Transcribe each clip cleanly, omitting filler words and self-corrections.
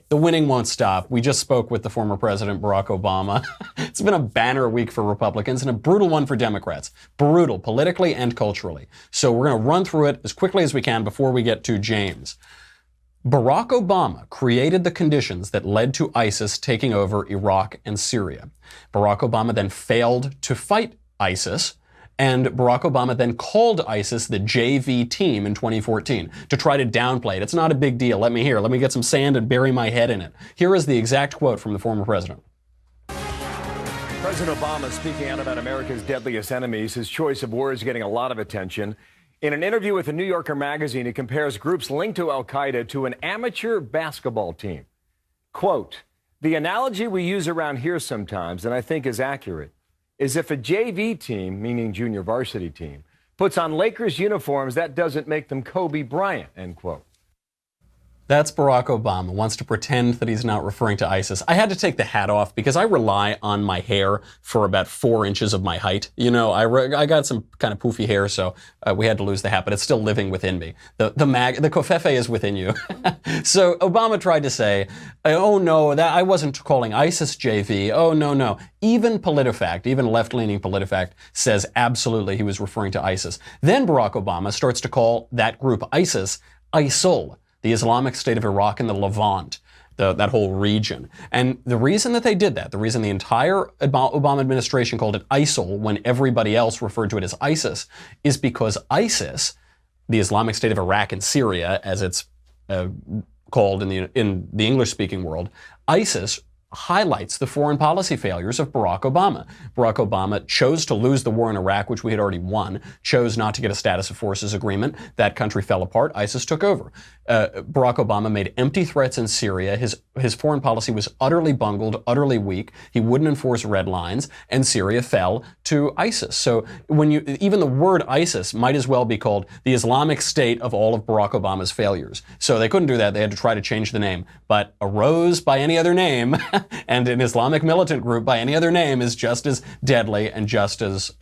The winning won't stop. We just spoke with the former president, Barack Obama. It's been a banner week for Republicans and a brutal one for Democrats. Brutal, politically and culturally. So we're going to run through it as quickly as we can before we get to James. Barack Obama created the conditions that led to ISIS taking over Iraq and Syria. Barack Obama then failed to fight ISIS, and Barack Obama then called ISIS the JV team in 2014 to try to downplay it. It's not a big deal. Let me get some sand and bury my head in it. Here is the exact quote from the former president. President Obama speaking out about America's deadliest enemies. His choice of words getting a lot of attention. In an interview with the New Yorker magazine, he compares groups linked to al-Qaeda to an amateur basketball team. Quote, "The analogy we use around here sometimes, and I think is accurate, is if a JV team, meaning junior varsity team, puts on Lakers uniforms, that doesn't make them Kobe Bryant," end quote. That's Barack Obama, wants to pretend that he's not referring to ISIS. I had to take the hat off because I rely on my hair for about 4 inches of my height. You know, I got some kind of poofy hair, so we had to lose the hat, but it's still living within me. The kofefe is within you. So Obama tried to say, oh no, that I wasn't calling ISIS JV. Oh no. Even PolitiFact, even left-leaning PolitiFact says absolutely he was referring to ISIS. Then Barack Obama starts to call that group ISIS, ISIL, the Islamic State of Iraq and the Levant, that whole region. And the reason that they did that, the reason the entire Obama administration called it ISIL when everybody else referred to it as ISIS, is because ISIS, the Islamic State of Iraq and Syria, as it's called in the English-speaking world, ISIS highlights the foreign policy failures of Barack Obama. Barack Obama chose to lose the war in Iraq, which we had already won, chose not to get a status of forces agreement. That country fell apart. ISIS took over. Barack Obama made empty threats in Syria. His foreign policy was utterly bungled, utterly weak. He wouldn't enforce red lines, and Syria fell to ISIS. So even the word ISIS might as well be called the Islamic State of all of Barack Obama's failures. So they couldn't do that. They had to try to change the name. But a rose by any other name and an Islamic militant group by any other name is just as deadly and just as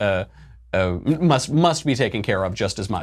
must be taken care of just as much.